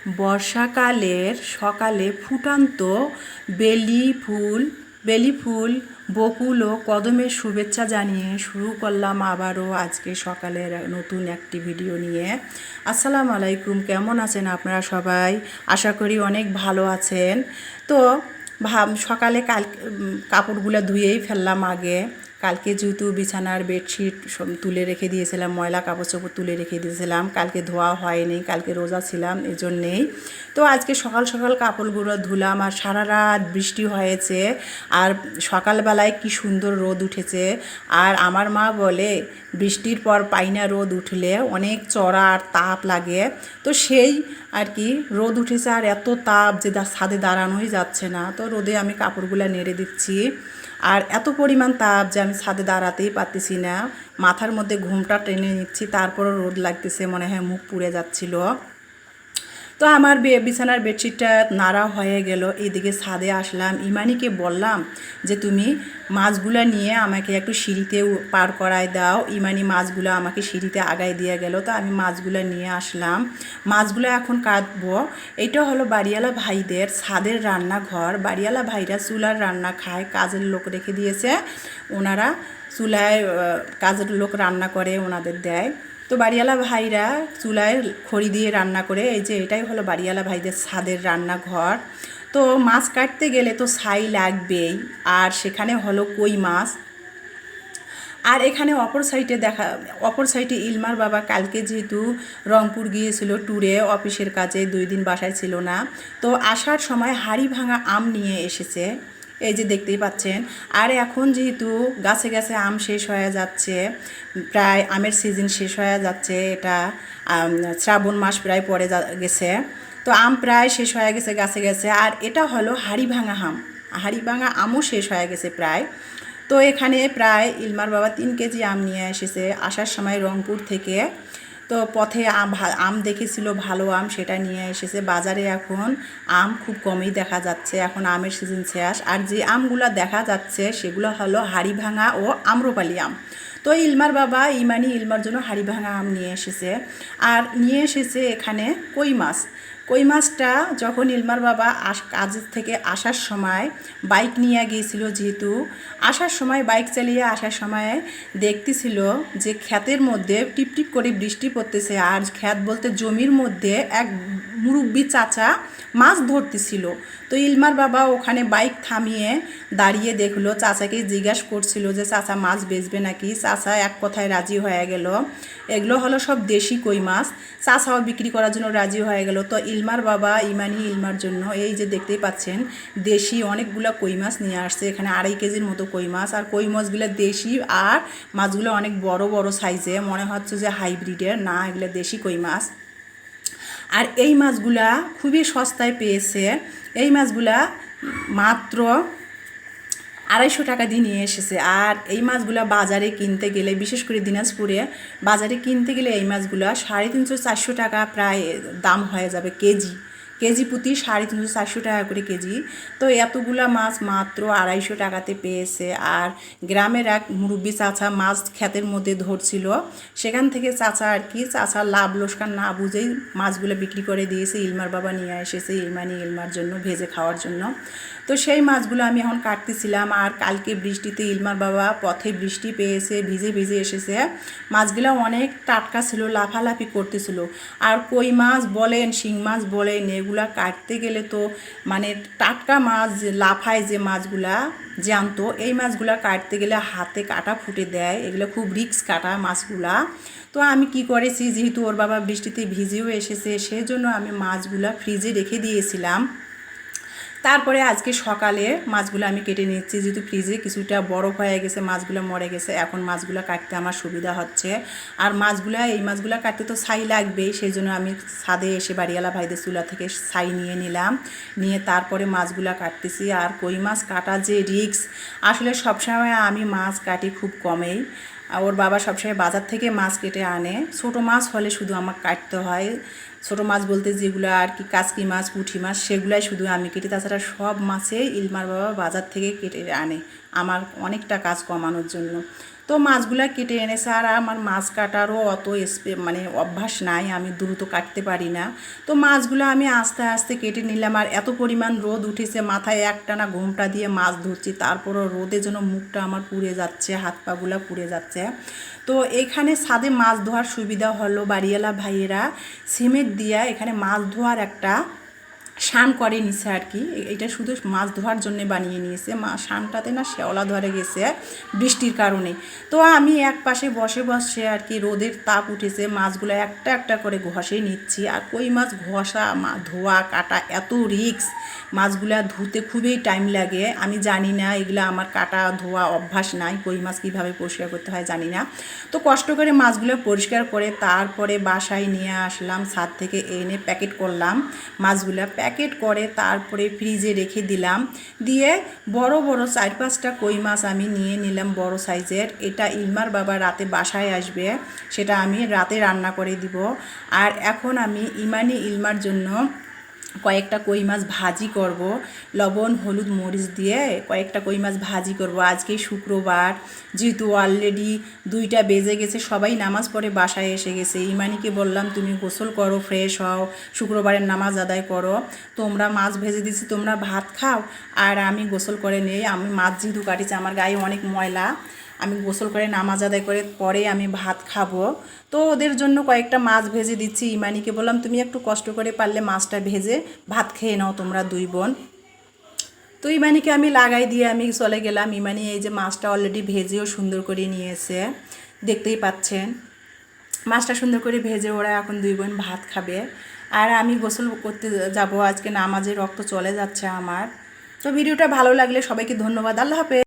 বর্ষাকালের সকালে ফুটন্ত বেলি ফুল বকুল ও কদমের শুভেচ্ছা জানিয়ে শুরু করলাম আবারও আজকে সকালের নতুন একটি ভিডিও নিয়ে। আসসালামু আলাইকুম, কেমন আছেন আপনারা সবাই? আশা করি অনেক ভালো আছেন। তো সকালে কাপড়গুলো ধুয়েই ফেললাম আগে। কালকে যেহেতু বিছানার বেডশিট সব তুলে রেখে দিয়েছিলাম, ময়লা কাপড় চোপড় তুলে রেখে দিয়েছিলাম, কালকে ধোয়া হয়নি, কালকে রোজা ছিলাম এই জন্যেই। তো আজকে সকাল সকাল কাপড়গুলো ধুলাম, আর সারা রাত বৃষ্টি হয়েছে, আর সকালবেলায় কি সুন্দর রোদ উঠেছে। আর আমার মা বলে বৃষ্টির পর পাইনা রোদ উঠলে অনেক চড়া আর তাপ লাগে। তো সেই আর কি রোদ উঠেছে, আর এত তাপ যে ছাদে দাঁড়ানোই যাচ্ছে না। তো রোদে আমি কাপড়গুলো নেড়ে দিচ্ছি, আর এত পরিমাণ তাপ যে আমি ছাদে দাঁড়াতেই পারতেছি না। মাথার মধ্যে ঘুমটা টেনে নিচ্ছি, তারপরও রোদ লাগতেছে, মনে হয় মুখ পুড়ে যাচ্ছিল। তো আমার বিছানার বেডশিটটা নাড়া হয়ে গেল, এদিকে ছাদে আসলাম। ইমানিকে বললাম যে তুমি মাছগুলো নিয়ে আমাকে একটু সিঁড়িতে পার করায় দাও। ইমানি মাছগুলো আমাকে সিঁড়িতে আগায় দিয়ে গেল। তো আমি মাছগুলো নিয়ে আসলাম, মাছগুলো এখন কাটবো। এইটা হলো বাড়িওয়ালা ভাইদের ছাদের রান্নাঘর। বাড়িওয়ালা ভাইরা চুলার রান্না খায়, কাজের লোক রেখে দিয়েছে, ওনারা চুলায় কাজের লোক রান্না করে, ওনাদের দেয়। তো বাড়িওয়ালা ভাইরা চুলায় খড়ি দিয়ে রান্না করে। এই যে এটাই হলো বাড়িওয়ালা ভাইদের ছাদের রান্নাঘর। তো মাছ কাটতে গেলে তো ছাই লাগবেই, আর সেখানে হলো কই মাছ। আর এখানে অপর সাইডে ইলমার বাবা কালকে যেহেতু রংপুর গিয়েছিল ট্যুরে, অফিসের কাজে 2 দিন বাসায় ছিল না। তো আসার সময় হাড়ি ভাঙা আম নিয়ে এসেছে, এই যে দেখতেই পাচ্ছেন। আর এখন যেহেতু গাছে গাছে আম শেষ হয়ে যাচ্ছে, প্রায় আমের সিজন শেষ হয়ে যাচ্ছে, এটা শ্রাবণ মাস প্রায় পড়ে গেছে। তো আম প্রায় শেষ হয়ে গেছে গাছে গেছে। আর এটা হলো হাড়ি ভাঙা আম, হাড়ি ভাঙা আমও শেষ হয়ে গেছে প্রায়। তো এখানে প্রায় ইলমার বাবা 3 কেজি আম নিয়ে এসেছে আসার সময় রংপুর থেকে। তো পথে আম দেখেছিল ভালো আম, সেটা নিয়ে এসেছে। বাজারে এখন আম খুব কমই দেখা যাচ্ছে, এখন আমের সিজন শেষ। আর যে আমগুলো দেখা যাচ্ছে সেগুলো হলো হাড়ি ভাঙা ও আম্রপালি আম। তো ইলমার বাবা ইলমার জন্য হাড়ি ভাঙা আম নিয়ে এসেছে। আর নিয়ে এসেছে এখানে কই মাছ। কই মাছটা যখন ইলমার বাবা কাজের থেকে আসার সময় বাইক নিয়ে গিয়েছিল, যেহেতু আসার সময় বাইক চালিয়ে আসার সময় দেখতেছিল যে ক্ষেতের মধ্যে টিপটিপ করে বৃষ্টি পড়তেছে, আর ক্ষেত বলতে জমির মধ্যে এক মুরব্বি চাচা মাছ ধরতেছিল। তো ইলমার বাবা ওখানে বাইক থামিয়ে দাঁড়িয়ে দেখলো, চাচাকে জিজ্ঞাসা করছিল যে চাচা মাছ বেচবে নাকি। চাচা এক কথায় রাজি হয়ে গেল। এগুলো হলো সব দেশি কই মাছ, চাচাও বিক্রি করার জন্য রাজি হয়ে গেল। তো ইলমার বাবা ইলমার জন্য এই যে দেখতেই পাচ্ছেন দেশি অনেকগুলো কই মাছ নিয়ে আসছে, এখানে 2.5 কেজির মতো কই মাছ। আর কই মাছগুলো দেশি, আর মাছগুলো অনেক বড় বড় সাইজে, মনে হচ্ছে যে হাইব্রিডের না, এগুলো দেশি কই মাছ। আর এই মাছগুলা খুবই সস্তায় পেয়েছে। এই মাছগুলা মাত্র 250 টাকা দিয়ে নিয়ে এসেছে। আর এই মাছগুলা বাজারে কিনতে গেলে, বিশেষ করে দিনাজপুরে বাজারে কিনতে গেলে এই মাছগুলা 350-400 টাকা প্রায় দাম হয়ে যাবে কেজি প্রতি 350-400 টাকা করে কেজি। তো এতগুলা মাছ মাত্র 250 টাকাতে পেয়েছে। আর গ্রামের এক মুরব্বি চাচা মাছ ক্ষেতের মধ্যে ধরছিল, সেখান থেকে চাচা চাচা লাভ লোকসান না বুঝেই মাছগুলো বিক্রি করে দিয়েছে। ইলমার বাবা নিয়ে এসেছে ইলমার জন্য ভেজে খাওয়ার জন্য। তো সেই মাছগুলো আমি এখন কাটতেছিলাম। আর কালকে বৃষ্টিতে ইলমার বাবা পথে বৃষ্টি পেয়েছে, ভিজে ভিজে এসেছে। মাছগুলো অনেক টাটকা ছিল, লাফালাফি করতেছিল। আর কই মাছ বলেন, শিং মাছ বলেন, এগুলা কাটতে গেলে তো মানে টাটকা মাছ যে লাফায়, যে মাছগুলা জ্যান্ত, এই মাছগুলা কাটতে গেলে হাতে কাটা ফুটে দেয়, এগুলো খুব রিস্ক কাটা মাছগুলা। তো আমি কি করেছি, যেহেতু ওর বাবা বৃষ্টিতে ভিজেও এসেছে, সেই জন্য আমি মাছগুলা ফ্রিজে রেখে দিয়েছিলাম। তারপরে আজকে সকালে মাছগুলো আমি কেটে নিচ্ছি, যেহেতু ফ্রিজে কিছুটা বরফ হয়ে গেছে, মাছগুলো মরে গেছে, এখন মাছগুলো কাটতে আমার সুবিধা হচ্ছে। আর এই মাছগুলো কাটতে তো ছাই লাগবেই, সেই জন্য আমি ছাদে এসে বাড়িওয়ালা ভাইদের চুলা থেকে ছাই নিয়ে নিলাম, নিয়ে তারপরে মাছগুলো কাটতেছি। আর কই মাছ কাটা যে রিস্ক, আসলে সবসময় আমি মাছ কাটি খুব কমেই। ওর বাবা সবসময় বাজার থেকে মাছ কেটে আনে, ছোটো মাছ হলে শুধু আমার কাটতে হয়। ছোটো মাছ বলতে যেগুলো আর কি কাচকি মাছ, পুঁটি মাছ, সেগুলাই শুধু আমি কেটে, তাছাড়া সব মাছেই ইলমার বাবা বাজার থেকে কেটে আনে আমার অনেকটা কাজ কমানোর জন্য। তো মাছগুলা কেটে এনেছে। আর আমার মাছ কাটারও অত মানে অভ্যাস নাই, আমি দ্রুত কাটতে পারি না। তো মাছগুলো আমি আস্তে আস্তে কেটে নিলাম। আর এত পরিমাণ রোদ উঠেছে, মাথায় একটানা ঘোমটা দিয়ে মাছ ধরছি, তারপরও রোদে যেন মুখটা আমার পুড়ে যাচ্ছে, হাত পাগুলা পুড়ে যাচ্ছে। তো এখানে ছাদে মাছ ধোয়ার সুবিধা হলো, বাড়িওয়ালা ভাইয়েরা সিমেন্ট দিয়ে এখানে মাছ ধোয়ার একটা শান করে নিছে আর কি। এটা শুধু মাছ ধোয়ার জন্য বানিয়ে নিয়েছে। শানটাতে না শ্যাওলা ধরে গেছে বৃষ্টির কারণে। তো আমি এক পাশে বসে বসে আর কি, রোদের তাপ উঠেছে, মাছগুলো একটা একটা করে ঘষে নিচ্ছি। আর কই মাছ ঘষা ধোয়া কাটা এত রিস্ক, মাছগুলা ধুতে খুবই টাইম লাগে। আমি জানি না, এগুলো আমার কাটা ধোয়া অভ্যাস নাই, কই মাছ কীভাবে পরিষ্কার করতে হয় জানি না। তো কষ্ট করে মাছগুলো পরিষ্কার করে তারপরে বাসায় নিয়ে আসলাম, ছাদ থেকে এনে প্যাকেট করলাম মাছগুলো। প্যাকেট করে তারপরে ফ্রিজে রেখে দিলাম। দিয়ে বড় বড় 4-5টা কই মাছ আমি নিয়ে নিলাম, বড় সাইজের। এটা ইলমার বাবা রাতে বাসায় আসবে, সেটা আমি রাতে রান্না করে দিব। আর এখন আমি ইলমার জন্য কয়েকটা কই মাছ ভাজি করব, লবণ হলুদ মরিচ দিয়ে কয়েকটা কই মাছ ভাজি করব। আজকে শুক্রবার, যেহেতু অলরেডি 2টা বেজে গেছে, সবাই নামাজ পড়ে বাসায় এসে গেছে। ইমানিকে বললাম তুমি গোসল করো, ফ্রেশ হও, শুক্রবারের নামাজ আদায় করো, তোমরা মাছ ভেজে দিচ্ছি, তোমরা ভাত খাও, আর আমি গোসল করে নেই। আমি মাছ যেহেতু কাটিছি, আমার গায়ে অনেক ময়লা, আমি গোসল করে নামাজ আদায় করে পরে আমি ভাত খাবো। তো ওদের জন্য কয়েকটা মাছ ভেজে দিচ্ছি। ইমানিকে বললাম তুমি একটু কষ্ট করে পারলে মাছটা ভেজে ভাত খেয়ে নাও তোমরা 2 বোন। তো ইমানিকে আমি লাগাই দিয়ে আমি চলে গেলাম। ইমানি এই যে মাছটা অলরেডি ভেজেও সুন্দর করে নিয়েছে, দেখতেই পাচ্ছেন। মাছটা সুন্দর করে ভেজে ওরা এখন 2 বোন ভাত খাবে। আর আমি গোসল করতে যাব, আজকে নামাজের রক্ত চলে যাচ্ছে আমার। তো ভিডিওটা ভালো লাগলে সবাইকে ধন্যবাদ। আল্লাহ হাফেজ।